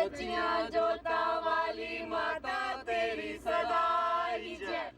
सचिया जोता वाली माता तेरी सदा ही जय।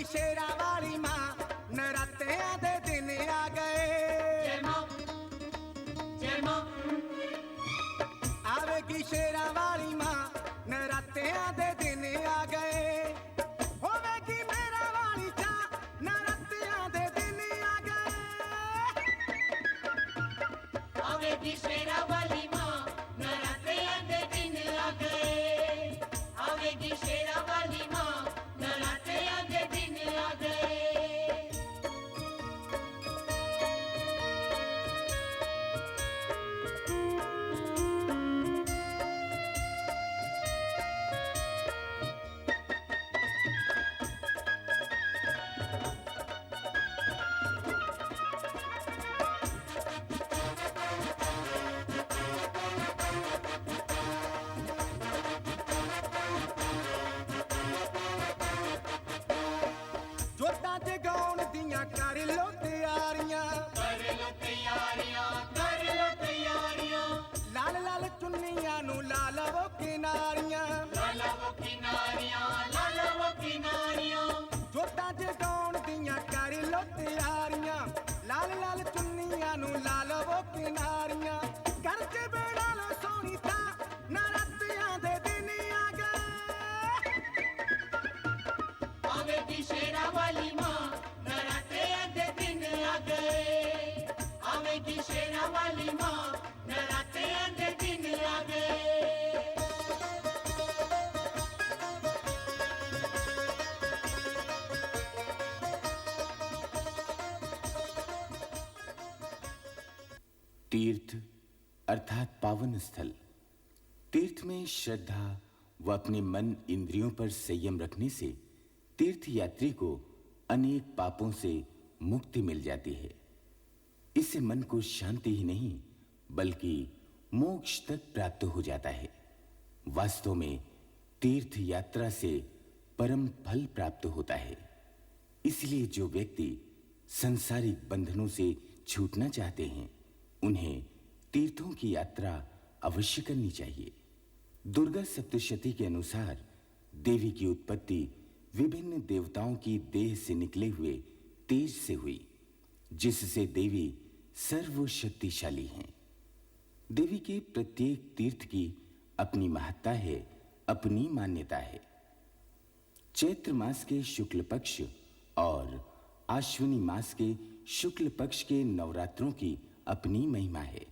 शेरा वाली माँ नरात्यां दे दिन आ गए। जय माँ, जय माँ। आवेगी शेरा वाली माँ नरात्यां दे दिन आ गए। होवेगी मेरा वाली चा नरात्यां दे दिन आ गए। आवेगी शेरा वाली माँ नरात्यां दे दिन आ गए। आवेगी शेरा वाली माँ नरात्यां दे दिन आ गए। जोता जगाउण दियां कर लो तैयारियां, कर लो तैयारियां, कर लो तैयारियां। लाल लाल चुन्नियां नू ला लवो किनारियां। लाला वो किनारियां, लाला वो किनारियां। जोता जगाउण दियां कर लो तैयारियां, लाल लाल चुन्नियां नू ला लवो किनारियां। करके बेड़ा लो सोनी ता नरात्यां दे दिन आ गए। आवेगी शेरा वाली माँ नरात्यां दे दिन आ गए। आवेगी शेरा वाली माँ नरात्यां दे दिन आ गए। तीर्थ अर्थात पावन स्थल। तीर्थ में श्रद्धा व अपने मन इंद्रियों पर संयम रखने से तीर्थ यात्री को अनेक पापों से मुक्ति मिल जाती है। इससे मन को शांति ही नहीं बल्कि मोक्ष तक प्राप्त हो जाता है। वास्तव में तीर्थ यात्रा से परम फल प्राप्त होता है। इसलिए जो व्यक्ति सांसारिक बंधनों से छूटना चाहते हैं उन्हें तीर्थों की यात्रा अवश्य करनी चाहिए। दुर्गा सप्तशती के अनुसार देवी की उत्पत्ति विभिन्न देवताओं की देह से निकले हुए तेज से हुई, जिससे देवी सर्वशक्तिशाली हैं। देवी के प्रत्येक तीर्थ की अपनी महत्ता है, अपनी मान्यता है। चैत्र मास के शुक्ल पक्ष और आश्विनी मास के शुक्ल पक्ष के नवरात्रों की अपनी महिमा है।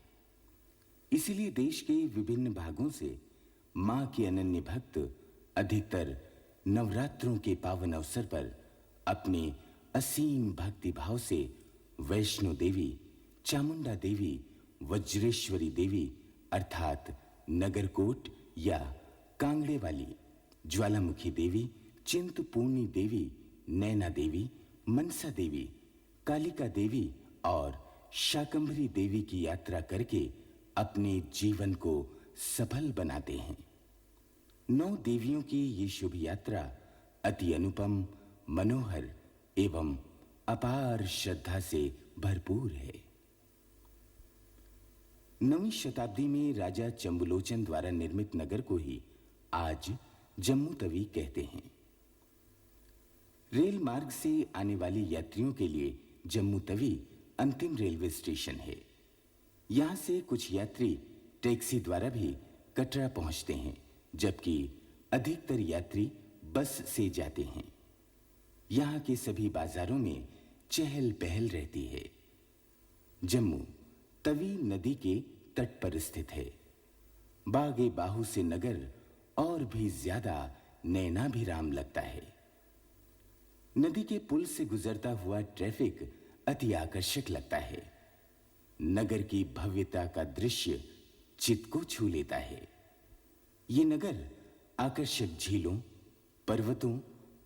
इसलिए देश के विभिन्न भागों से मां के अनन्य भक्त अधिकतर नवरात्रों के पावन अवसर पर अपने असीम भक्ति भाव से वैष्णो देवी, चामुंडा देवी, वज्रेश्वरी देवी अर्थात नगरकोट या कांगड़े वाली, ज्वालामुखी देवी, चिंतपूर्णी देवी, नैना देवी, मनसा देवी, कालिका देवी और शाकंभरी देवी की यात्रा करके अपने जीवन को सफल बनाते हैं। 9 देवियों की ये शुभ यात्रा अति अनुपम, मनोहर एवं अपार श्रद्धा से भरपूर है। 9वीं शताब्दी में राजा चंबुलोचन द्वारा निर्मित नगर को ही आज जम्मू तवी कहते हैं। रेल मार्ग से आने वाले यात्रियों के लिए जम्मू तवी अंतिम रेलवे स्टेशन है। यहां से कुछ यात्री टैक्सी द्वारा भी कटरा पहुंचते हैं, जबकि अधिकतर यात्री बस से जाते हैं। यहां के सभी बाजारों में चहल पहल रहती है। जम्मू तवी नदी के तट पर स्थित है। बागे बाहु से नगर और भी ज्यादा नैनाभिराम लगता है। नदी के पुल से गुजरता हुआ ट्रैफिक अति आकर्षक लगता है। नगर की भव्यता का दृश्य चित्त को छू लेता है। ये नगर आकर्षक झीलों, पर्वतों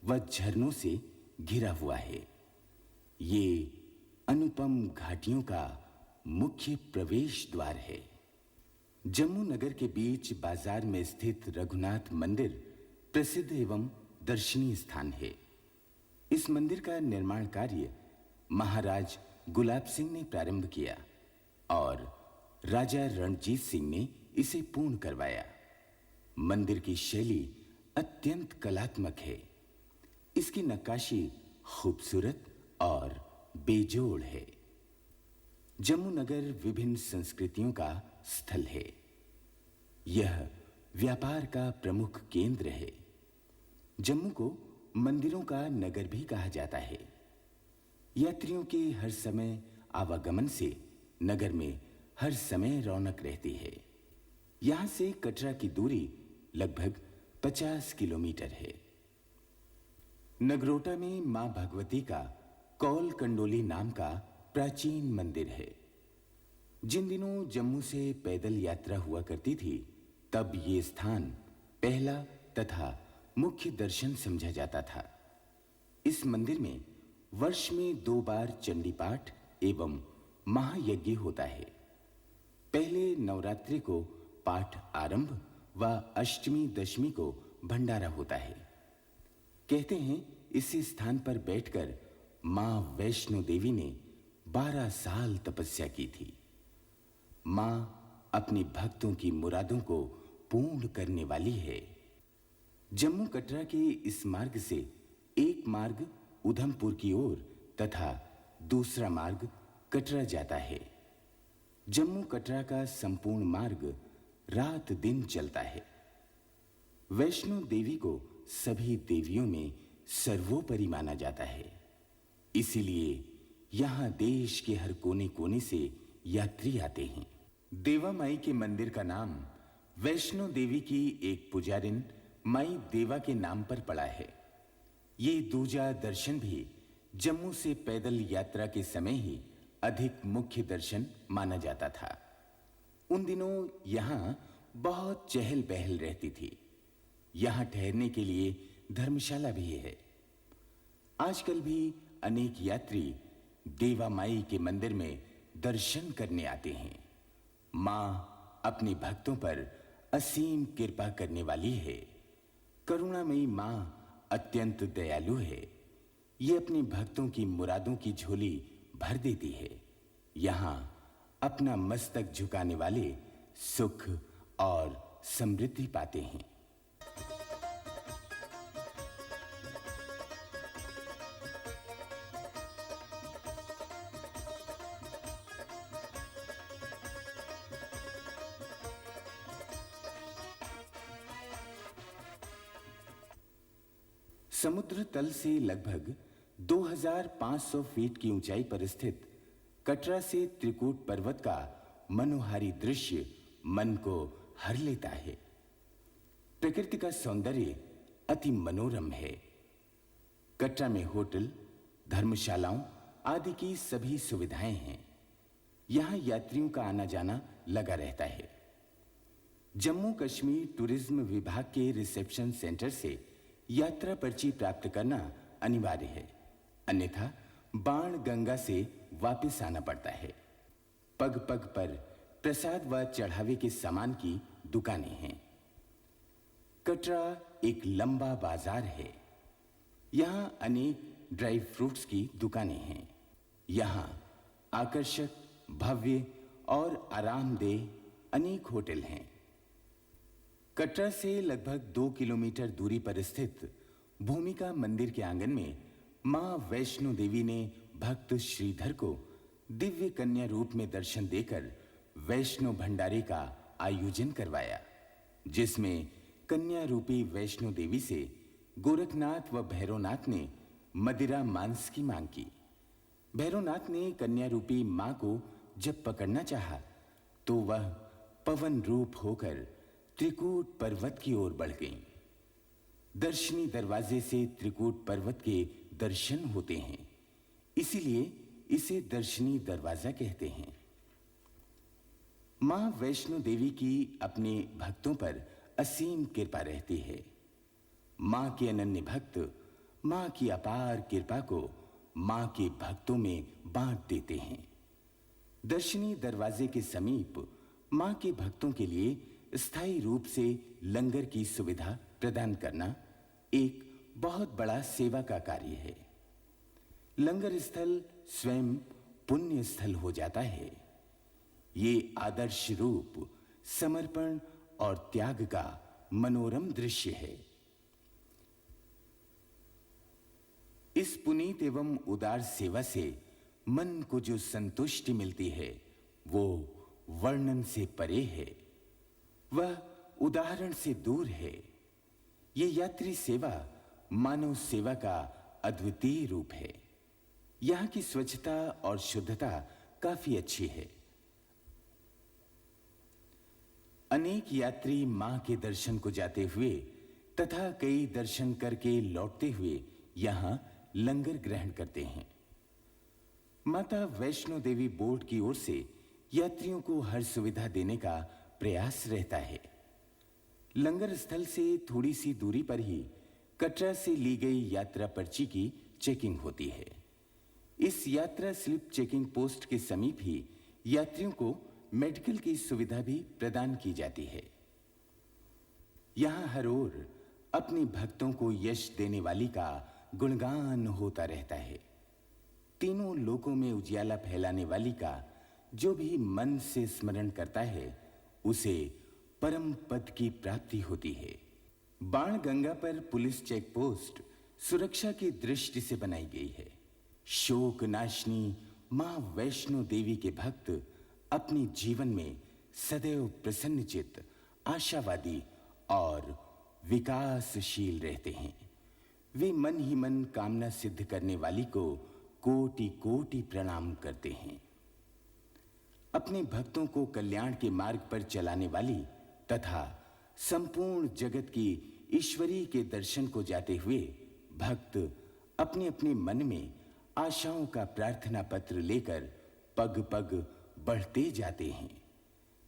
व झरनों से घिरा हुआ है। ये अनुपम घाटियों का मुख्य प्रवेश द्वार है। जम्मू नगर के बीच बाजार में स्थित रघुनाथ मंदिर प्रसिद्ध एवं दर्शनीय स्थान है। इस मंदिर का निर्माण कार्य महाराज गुलाब सिंह ने प्रारंभ किया और राजा रणजीत सिंह ने इसे पूर्ण करवाया। मंदिर की शैली अत्यंत कलात्मक है। इसकी नक्काशी खूबसूरत और बेजोड़ है। जम्मू नगर विभिन्न संस्कृतियों का स्थल है। यह व्यापार का प्रमुख केंद्र है। जम्मू को मंदिरों का नगर भी कहा जाता है। यात्रियों के हर समय आवागमन से नगर में हर समय रौनक रहती है। यहां से कटरा की दूरी लगभग 50 किलोमीटर है। नगरोटा में मां भगवती का कौल कंडोली नाम का प्राचीन मंदिर है। जिन दिनों जम्मू से पैदल यात्रा हुआ करती थी, तब ये स्थान पहला तथा मुख्य दर्शन समझा जाता था। इस मंदिर में वर्ष में 2 बार चंडी पाठ एवं महायज्ञ होता है। पहले नवरात्रि को पाठ आरंभ व अष्टमी दशमी को भंडारा होता है। कहते हैं इस स्थान पर बैठकर मां वैष्णो देवी ने 12 साल तपस्या की थी। मां अपने भक्तों की मुरादों को पूर्ण करने वाली है। जम्मू कटरा के इस मार्ग से एक मार्ग उधमपुर की ओर तथा दूसरा मार्ग कटरा जाता है। जम्मू कटरा का संपूर्ण मार्ग रात दिन चलता है। वैष्णो देवी को सभी देवियों में सर्वोपरि माना जाता है। इसीलिए यहां देश के हर कोने कोने से यात्री आते हैं। देवा माई के मंदिर का नाम वैष्णो देवी की एक पुजारिन माई देवा के नाम पर पड़ा है। ये दूजा दर्शन भी जम्मू से पैदल यात्रा के समय ही अधिक मुख्य दर्शन माना जाता था। उन दिनों यहां बहुत चहल पहल रहती थी। यहां ठहरने के लिए धर्मशाला भी है। आजकल भी अनेक यात्री देवा माई के मंदिर में दर्शन करने आते हैं। मां अपने भक्तों पर असीम कृपा करने वाली है। करुणामयी मां अत्यंत दयालु है। ये अपने भक्तों की मुरादों की झोली भर देती है। यहां अपना मस्तक झुकाने वाले सुख और समृद्धि पाते हैं। समुद्र तल से लगभग 2500 फीट की ऊंचाई पर स्थित कटरा से त्रिकूट पर्वत का मनोहारी दृश्य मन को हर लेता है। प्रकृति का सौंदर्य अति मनोरम है। कटरा में होटल, धर्मशालाओं आदि की सभी सुविधाएं हैं। यहां यात्रियों का आना जाना लगा रहता है। जम्मू कश्मीर टूरिज्म विभाग के रिसेप्शन सेंटर से यात्रा पर्ची प्राप्त करना अनिवार्य है, अन्यथा बाण गंगा से वापस आना पड़ता है। पग पग पर प्रसाद व चढ़ावे के सामान की दुकानें हैं। कटरा एक लंबा बाजार है। यहां अनेक ड्राई फ्रूट्स की दुकानें हैं। यहां आकर्षक, भव्य और आरामदेह अनेक होटल हैं। कटरा से लगभग 2 किलोमीटर दूरी पर स्थित भूमिका मंदिर के आंगन में मां वैष्णो देवी ने भक्त श्रीधर को दिव्य कन्या रूप में दर्शन देकर वैष्णो भंडारे का आयोजन करवाया, जिसमें कन्या रूपी वैष्णो देवी से गोरखनाथ व भैरवनाथ ने मदिरा मांस की मांग की। भैरवनाथ ने कन्या रूपी मां को जब पकड़ना चाहा तो वह पवन रूप होकर त्रिकूट पर्वत की ओर बढ़ गईं। दर्शनी दरवाजे से त्रिकूट पर्वत के दर्शन होते हैं, इसीलिए इसे दर्शनी दरवाजा कहते हैं। मां वैष्णो देवी की अपने भक्तों पर असीम कृपा रहती है। मां के अनन्य भक्त मां की अपार कृपा को मां के भक्तों में बांट देते हैं। दर्शनी दरवाजे के समीप मां के भक्तों के लिए स्थायी रूप से लंगर की सुविधा प्रदान करना एक बहुत बड़ा सेवा का कार्य है। लंगर स्थल स्वयं पुण्य स्थल हो जाता है। ये आदर्श रूप समर्पण और त्याग का मनोरम दृश्य है। इस पुनीत एवं उदार सेवा से मन को जो संतुष्टि मिलती है वो वर्णन से परे है, वह उदाहरण से दूर है। ये यात्री सेवा मानव सेवा का अद्वितीय रूप है। यहाँ की स्वच्छता और शुद्धता काफी अच्छी है। अनेक यात्री मां के दर्शन को जाते हुए तथा कई दर्शन करके लौटते हुए यहां लंगर ग्रहण करते हैं। माता वैष्णो देवी बोर्ड की ओर से यात्रियों को हर सुविधा देने का प्रयास रहता है। लंगर स्थल से थोड़ी सी दूरी पर ही कटरा से ली गई यात्रा पर्ची की चेकिंग होती है। इस यात्रा स्लिप चेकिंग पोस्ट के समीप ही यात्रियों को मेडिकल की सुविधा भी प्रदान की जाती है। यहां हर ओर अपने भक्तों को यश देने वाली का गुणगान होता रहता है। तीनों लोकों में उजियाला फैलाने वाली का जो भी मन से स्मरण करता है उसे परम पद की प्राप्ति होती है। बाण गंगा पर पुलिस चेक पोस्ट सुरक्षा की दृष्टि से बनाई गई है। शोक नाशनी मां वैष्णो देवी के भक्त अपने जीवन में सदैव प्रसन्नचित्त, आशावादी और विकासशील रहते हैं। वे मन ही मन कामना सिद्ध करने वाली को कोटि कोटि प्रणाम करते हैं। अपने भक्तों को कल्याण के मार्ग पर चलाने वाली तथा संपूर्ण जगत की ईश्वरी के दर्शन को जाते हुए भक्त अपने अपने मन में आशाओं का प्रार्थना पत्र लेकर पग पग बढ़ते जाते हैं।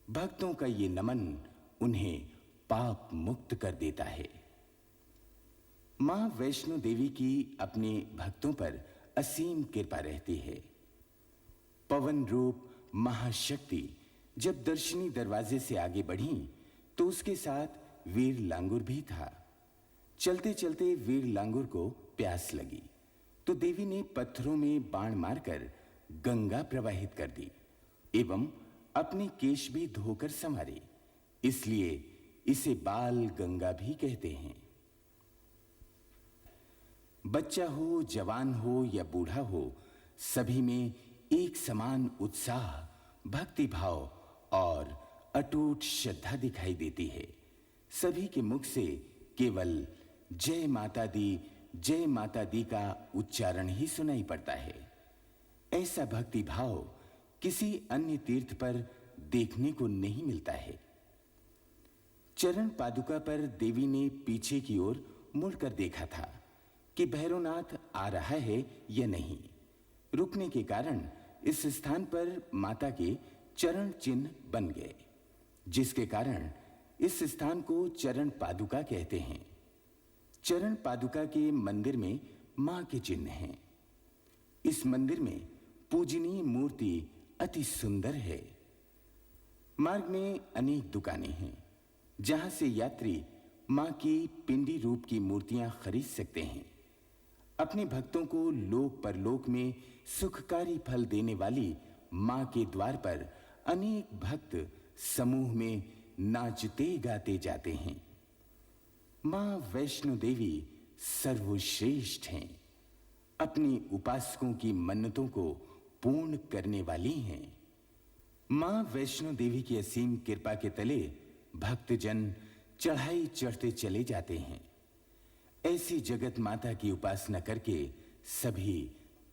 भक्तों का ये नमन उन्हें पाप मुक्त कर देता है। मां वैष्णो देवी की अपने भक्तों पर असीम कृपा रहती है। पवन रूप महाशक्ति जब दर्शनी दरवाजे से आगे बढ़ी तो उसके साथ वीर लांगुर भी था। चलते चलते वीर लांगुर को प्यास लगी तो देवी ने पत्थरों में बाण मारकर गंगा प्रवाहित कर दी एवं अपने केश भी धोकर संवारे, इसलिए इसे बाल गंगा भी कहते हैं। बच्चा हो, जवान हो या बूढ़ा हो, सभी में एक समान उत्साह, भक्ति भाव और अटूट श्रद्धा दिखाई देती है। सभी के मुख से केवल जय माता दी का उच्चारण ही सुनाई पड़ता है। ऐसा भक्ति भाव किसी अन्य तीर्थ पर देखने को नहीं मिलता है। चरण पादुका पर देवी ने पीछे की ओर मुड़कर देखा था कि भैरवनाथ आ रहा है या नहीं। रुकने के कारण इस स्थान पर माता के चरण चिन्ह बन गए, जिसके कारण इस स्थान को चरण पादुका कहते हैं। चरण पादुका के मंदिर में मां के चिन्ह हैं। इस मंदिर में पूजनीय मूर्ति अति सुंदर है। मार्ग में अनेक दुकानें हैं जहां से यात्री मां की पिंडी रूप की मूर्तियां खरीद सकते हैं। अपने भक्तों को लोक परलोक में सुखकारी फल देने वाली मां के द्वार पर अनेक भक्त समूह में नाचते गाते जाते हैं। मां वैष्णो देवी सर्वश्रेष्ठ हैं। अपनी उपासकों की मन्नतों को पूर्ण करने वाली हैं। मां वैष्णो देवी की असीम कृपा के तले भक्तजन चढ़ाई चढ़ते चले जाते हैं। ऐसी जगत माता की उपासना करके सभी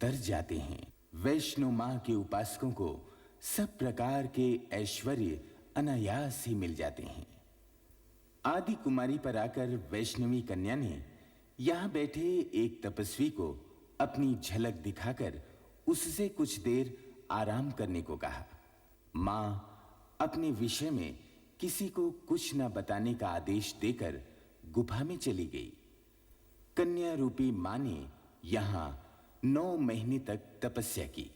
तर जाते हैं। वैष्णो मां के उपासकों को सब प्रकार के ऐश्वर्य अनायास ही मिल जाते हैं। आदि कुमारी पर आकर वैष्णवी कन्या ने यहां बैठे एक तपस्वी को अपनी झलक दिखाकर उससे कुछ देर आराम करने को कहा। मां अपने विषय में किसी को कुछ न बताने का आदेश देकर गुफा में चली गई। कन्या रूपी मां ने यहां 9 महीने तक तपस्या की।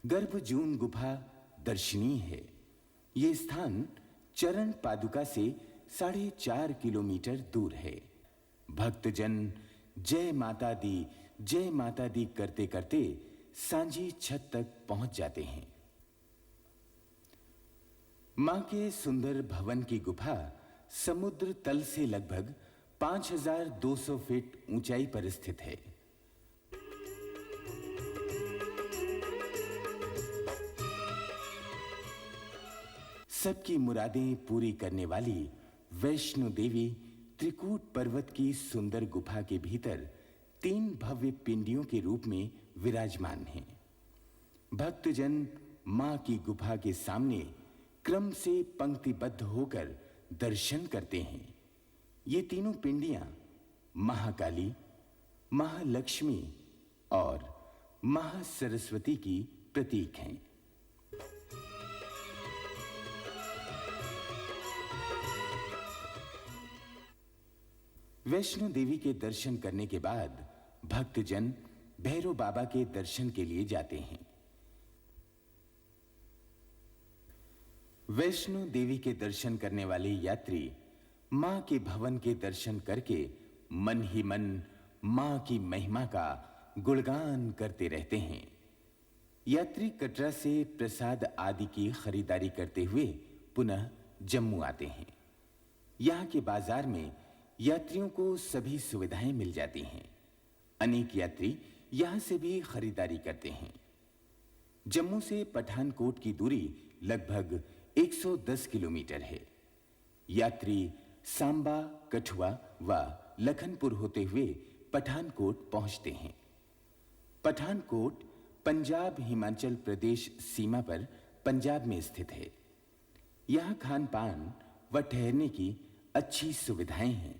गर्भजून गुफा दर्शनीय है। यह स्थान चरण पादुका से 4.5 किलोमीटर दूर है। भक्तजन जय माता दी करते करते सांझी छत तक पहुंच जाते हैं। मां के सुंदर भवन की गुफा समुद्र तल से लगभग 5200 फीट ऊंचाई पर स्थित है। सबकी मुरादें पूरी करने वाली वैष्णो देवी त्रिकूट पर्वत की सुंदर गुफा के भीतर 3 भव्य पिंडियों के रूप में विराजमान हैं। भक्तजन मां की गुफा के सामने क्रम से पंक्तिबद्ध होकर दर्शन करते हैं। ये तीनों पिंडियां महाकाली, महालक्ष्मी और महासरस्वती की प्रतीक हैं। वैष्णो देवी के दर्शन करने के बाद भक्तजन भैरव बाबा के दर्शन के लिए जाते हैं। वैष्णो देवी के दर्शन करने वाले यात्री मां के भवन के दर्शन करके मन ही मन मां की महिमा का गुणगान करते रहते हैं। यात्री कटरा से प्रसाद आदि की खरीदारी करते हुए पुनः जम्मू आते हैं। यहां के बाजार में यात्रियों को सभी सुविधाएं मिल जाती हैं। अनेक यात्री यहां से भी खरीदारी करते हैं। जम्मू से पठानकोट की दूरी लगभग 110 किलोमीटर है। यात्री सांबा, कठुआ व लखनपुर होते हुए पठानकोट पहुंचते हैं। पठानकोट पंजाब हिमाचल प्रदेश सीमा पर पंजाब में स्थित है। यहां खान पान व ठहरने की अच्छी सुविधाएं हैं।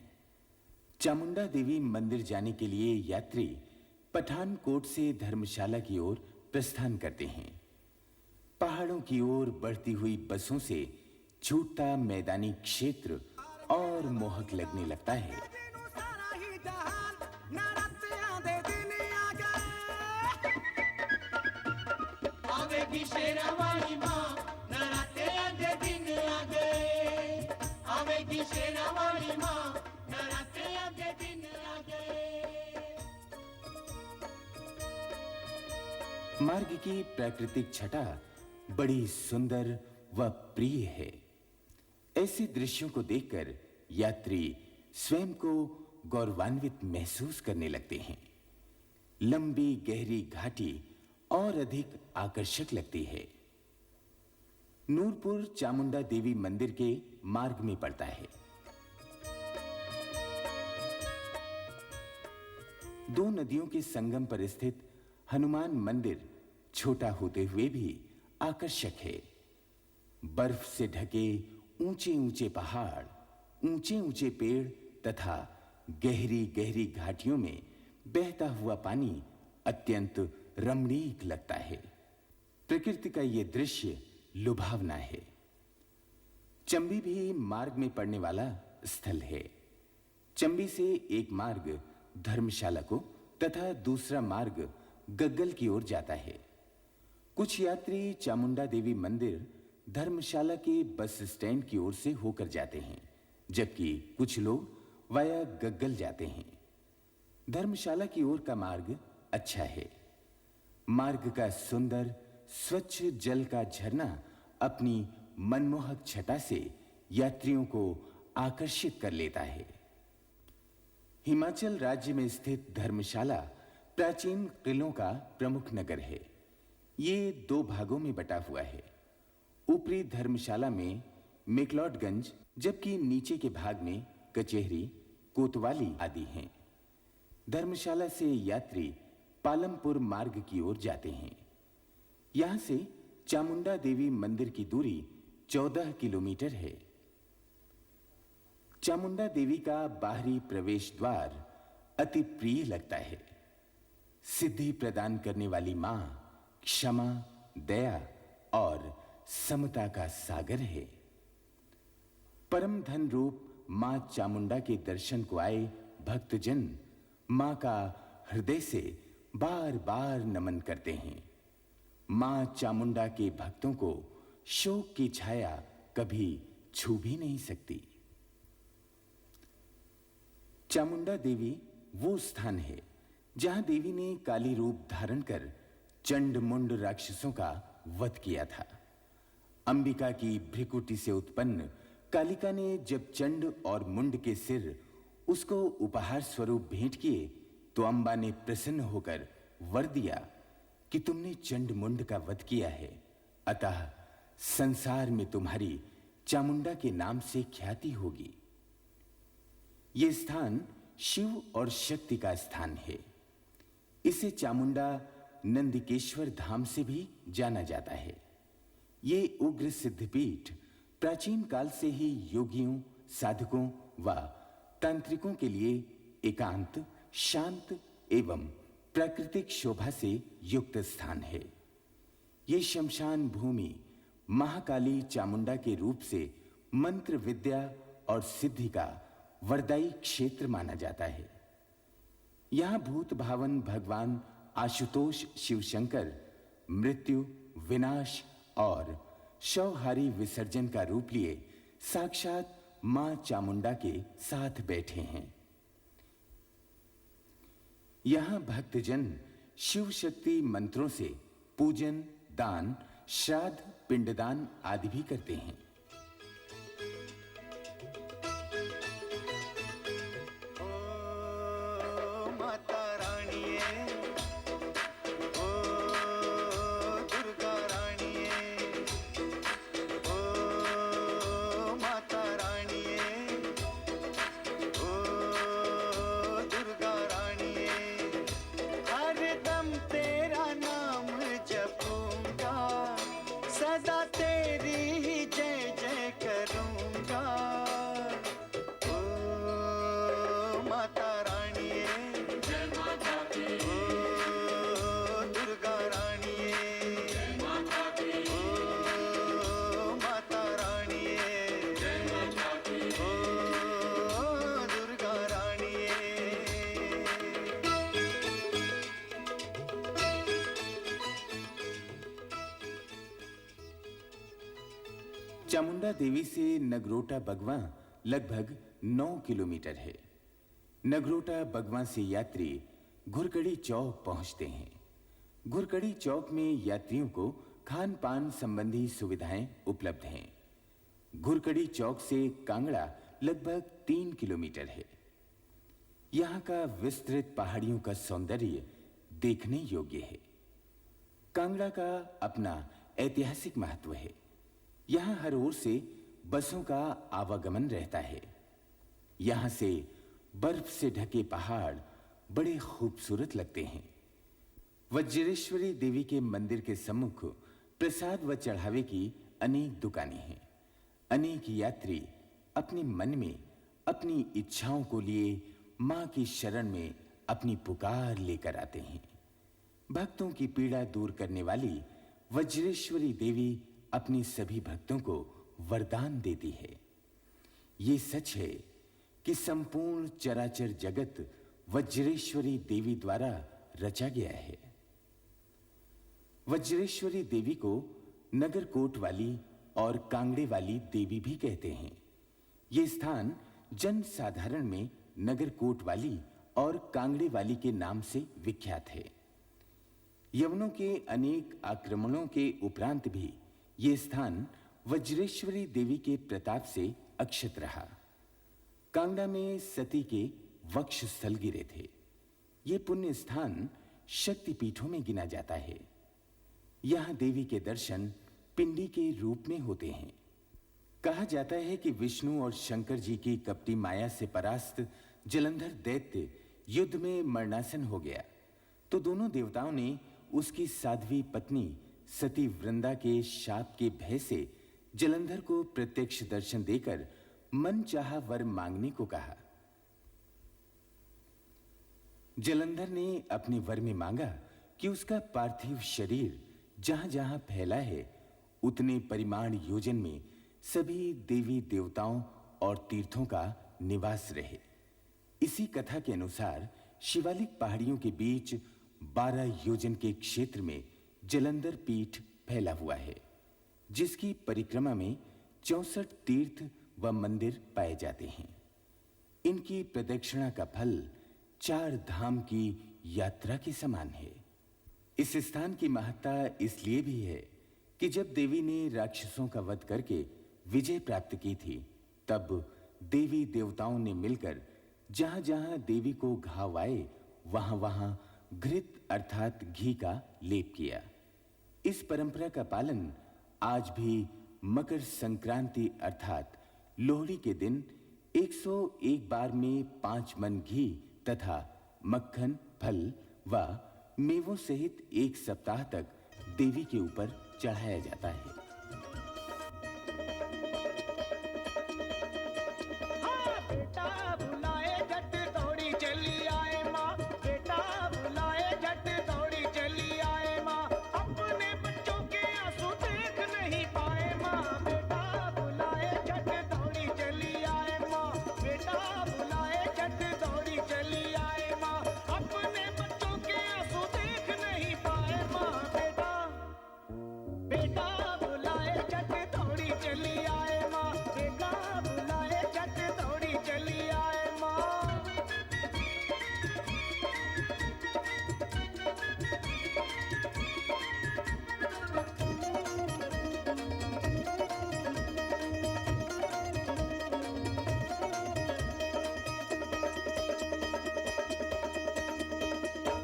चामुंडा देवी मंदिर जाने के लिए यात्री पठानकोट से धर्मशाला की ओर प्रस्थान करते हैं। पहाड़ों की ओर बढ़ती हुई बसों से छूटता मैदानी क्षेत्र और मोहक लगने लगता है। आवेगी शेरा वाली मां, नराते आधे दिन आ गए। आवेगी शेरा वाली मां, नराते आधे दिन आ गए। मार्ग की प्राकृतिक छटा बड़ी सुंदर व प्रिय है। ऐसे दृश्यों को देखकर यात्री स्वयं को गौरवान्वित महसूस करने लगते हैं। लंबी गहरी घाटी और अधिक आकर्षक लगती है। नूरपुर चामुंडा देवी मंदिर के मार्ग में पड़ता है। 2 नदियों के संगम पर स्थित हनुमान मंदिर छोटा होते हुए भी आकर्षक है। बर्फ से ढके ऊंचे ऊंचे पहाड़, ऊंचे ऊंचे पेड़ तथा गहरी गहरी घाटियों में बहता हुआ पानी अत्यंत रमणीक लगता है। प्रकृति का यह दृश्य लुभावना है। चंबी भी मार्ग में पड़ने वाला स्थल है। चंबी से एक मार्ग धर्मशाला को तथा दूसरा मार्ग गग्गल की ओर जाता है। कुछ यात्री चामुंडा देवी मंदिर धर्मशाला के बस स्टैंड की ओर से होकर जाते हैं, जबकि कुछ लोग वाया गग्गल जाते हैं। धर्मशाला की ओर का मार्ग अच्छा है। मार्ग का सुंदर स्वच्छ जल का झरना अपनी मनमोहक छटा से यात्रियों को आकर्षित कर लेता है। हिमाचल राज्य में स्थित धर्मशाला प्राचीन किलों का प्रमुख नगर है। ये 2 भागों में बटा हुआ है। ऊपरी धर्मशाला में मेकलॉडगंज, जबकि नीचे के भाग में कचहरी, कोतवाली आदि हैं। धर्मशाला से यात्री पालमपुर मार्ग की ओर जाते हैं। यहां से चामुंडा देवी मंदिर की दूरी 14 किलोमीटर है। चामुंडा देवी का बाहरी प्रवेश द्वार अति प्रिय लगता है। सिद्धि प्रदान करने वाली मां क्षमा, दया और समता का सागर है। परम धन रूप मां चामुंडा के दर्शन को आए भक्तजन मां का हृदय से बार-बार नमन करते हैं। मां चामुंडा के भक्तों को शोक की छाया कभी छू भी नहीं सकती। चामुंडा देवी वो स्थान है जहां देवी ने काली रूप धारण कर चंड मुंड राक्षसों का वध किया था। अंबिका की भ्रिकुटी से उत्पन्न कालिका ने जब चंड और मुंड के सिर उसको उपहार स्वरूप भेंट किए तो अंबा ने प्रसन्न होकर वर दिया कि तुमने चंड मुंड का वध किया है, अतः संसार में तुम्हारी चामुंडा के नाम से ख्याति होगी। यह स्थान शिव और शक्ति का स्थान है। इसे चामुंडा नंदिकेश्वर धाम से भी जाना जाता है। ये उग्र सिद्धपीठ प्राचीन काल से ही योगियों, साधकों व तांत्रिकों के लिए एकांत, शांत एवं प्राकृतिक शोभा से युक्त स्थान है। ये शमशान भूमि महाकाली चामुंडा के रूप से मंत्र विद्या और सिद्धि का वरदायी क्षेत्र माना जाता है। यहां भूत भावन भगवान आशुतोष शिवशंकर मृत्यु, विनाश और शवहारी विसर्जन का रूप लिए साक्षात मां चामुंडा के साथ बैठे हैं। यहां भक्तजन शिव शक्ति मंत्रों से पूजन, दान, श्राद्ध, पिंडदान आदि भी करते हैं। चामुंडा देवी से नगरोटा बगवां लगभग 9 किलोमीटर है। नगरोटा बगवां से यात्री घुरकड़ी चौक पहुंचते हैं। घुरकड़ी चौक में यात्रियों को खान पान संबंधी सुविधाएं उपलब्ध हैं। घुरकड़ी चौक से कांगड़ा लगभग 3 किलोमीटर है। यहां का विस्तृत पहाड़ियों का सौंदर्य देखने योग्य है। कांगड़ा का अपना ऐतिहासिक महत्व है। यहां हर ओर से बसों का आवागमन रहता है। यहां से बर्फ से ढके पहाड़ बड़े खूबसूरत लगते हैं। वज्रेश्वरी देवी के मंदिर के सम्मुख प्रसाद व चढ़ावे की अनेक दुकानें हैं। अनेक यात्री अपने मन में अपनी इच्छाओं को लिए मां की शरण में अपनी पुकार लेकर आते हैं। भक्तों की पीड़ा दूर करने वाली वज्रेश्वरी देवी अपनी सभी भक्तों को वरदान देती है। ये सच है कि संपूर्ण चराचर जगत वज्रेश्वरी देवी द्वारा रचा गया है। वज्रेश्वरी देवी को नगरकोट वाली और कांगड़े वाली देवी भी कहते हैं। ये स्थान जन साधारण में नगरकोट वाली और कांगड़े वाली के नाम से विख्यात है। यवनों के अनेक आक्रमणों के उपरांत भी ये स्थान वज्रेश्वरी देवी के प्रताप से अक्षत रहा। कांगड़ा में सती के वक्ष स्थल गिरे थे। ये पुण्य स्थान शक्तिपीठों में गिना जाता है। यहां देवी के दर्शन पिंडी के रूप में होते हैं। कहा जाता है कि विष्णु और शंकर जी की कपटी माया से परास्त जलंधर दैत्य युद्ध में मरणासन हो गया तो दोनों देवताओं ने उसकी साध्वी पत्नी सती वृंदा के शाप के भय से जलंधर को प्रत्यक्ष दर्शन देकर मनचाहा वर मांगने को कहा। जलंधर ने अपने वर में मांगा कि उसका पार्थिव शरीर जहां-जहां फैला है उतने परिमाण योजन में सभी देवी देवताओं और तीर्थों का निवास रहे। इसी कथा के अनुसार शिवालिक पहाड़ियों के बीच 12 योजन के क्षेत्र में जलंधर पीठ फैला हुआ है, जिसकी परिक्रमा में 64 तीर्थ व मंदिर पाए जाते हैं। इनकी प्रदक्षिणा का फल 4 धाम की यात्रा के समान है। इस स्थान की महत्ता इसलिए भी है कि जब देवी ने राक्षसों का वध करके विजय प्राप्त की थी, तब देवी देवताओं ने मिलकर जहां-जहां देवी को घाव आए वहां-वहां घृत अर्थात घी का लेप किया। इस परंपरा का पालन आज भी मकर संक्रांति अर्थात लोहड़ी के दिन 101 बार में 5 मन घी तथा मक्खन, फल व मेवों सहित 1 सप्ताह तक देवी के ऊपर चढ़ाया जाता है। बेटा बुलाए झट दौड़ी चली आए माँ, बेटा बुलाए झट दौड़ी चली आए माँ, अपने बच्चों के आंसू देख नहीं पाए माँ, बेटा बुलाए झट दौड़ी चली आए माँ, बेटा बुलाए झट दौड़ी चली आए माँ, अपने बच्चों के आंसू देख नहीं पाए माँ, बेटा बेटा बुलाए झट दौड़ी चली आए माँ, बेटा बुलाए झट दौड़ी चली आए माँ।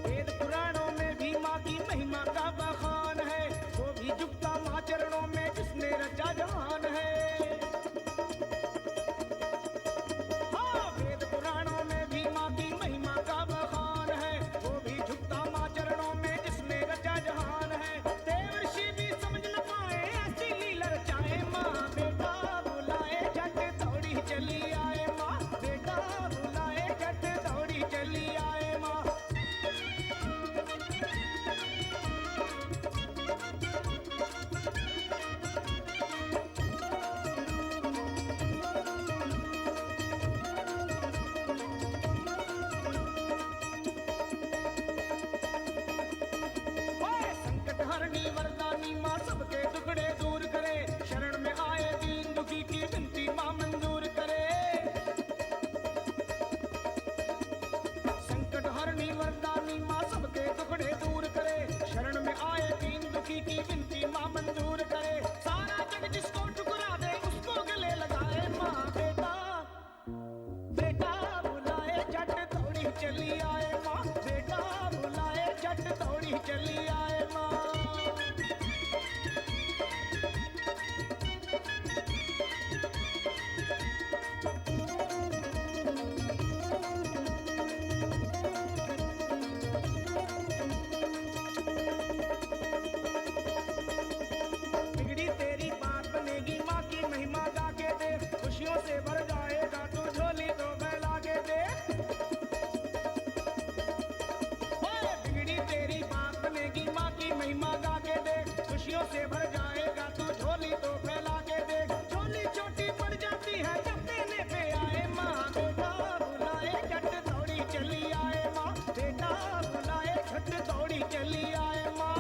वेद पुराणों में भी माँ की महिमा का बखान है, वो भी झुकता माँ चरणों में जिसने रचा जहान है। हाँ, वेद पुराणों में भी माँ की महिमा का बखान है, वो भी झुकता माँ चरणों में जिसने रचा जहान है। देवर्षि भी समझ न पाए ऐसी लीला रचाए माँ, बेटा बुलाए झट दौड़ी चली आए माँ, बेटा बुलाए झट दौड़ी चली आए माँ। ओए संकट हरनी वरदानी माँ सबके दुखड़े दूर करे, शरण में आए दीन दुखी की विनती माँ मंजूर करे। संकट हरनी वरदानी माँ सबके दुखड़े दूर करे, शरण में आए दीन दुखी की विनती माँ मंजूर करे। सारा जग जिसको ठुकरा दे उसको गले लगाए माँ, बेटा बेटा बुलाए झट दौड़ी चली आए माँ, बेटा बुलाए झट दौड़ी चली आए माँ। बिगड़ी तेरी बात बनेगी माँ की महिमा गा के दे, खुशियों से भर जाएगा तू झोली तो फैला के दे। ओए बिगड़ी तेरी बात बनेगी माँ की महिमा गा के दे, खुशियों से भर जाएगा तू झोली तो फैला के दे। झोली छोटी पड़ जाती है जब देने पे आए माँ, बेटा बुलाए झट दौड़ी चली आए माँ, बेटा बुलाए झट दौड़ी चली आए माँ।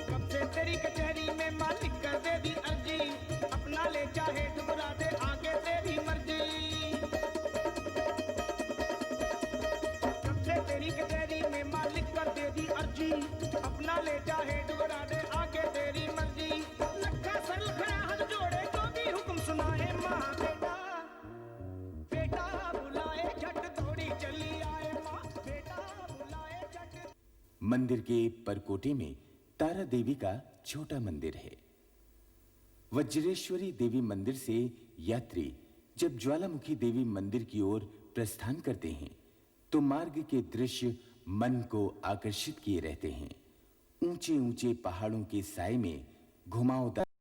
कब से तेरी कचहरी में मालिक कर दे दी अर्जी, अपना ले चाहे ठुकरा दे आगे तेरी मर्जी। कब से तेरी कचहरी में मालिक कर दे दी अर्जी, अपना ले चाहे ठुकरा दे आगे तेरी मर्जी। लखा सर लखा हाथ जोड़े तो भी हुक्म सुनाए माँ, बेटा बेटा बुलाए झट दौड़ी चली आए माँ, बेटा बुलाए झट। मंदिर के परकोटे में तारा देवी का छोटा मंदिर है। वज्रेश्वरी देवी मंदिर से यात्री जब ज्वालामुखी देवी मंदिर की ओर प्रस्थान करते हैं तो मार्ग के दृश्य मन को आकर्षित किए रहते हैं। ऊंचे ऊंचे पहाड़ों के साए में घुमावदार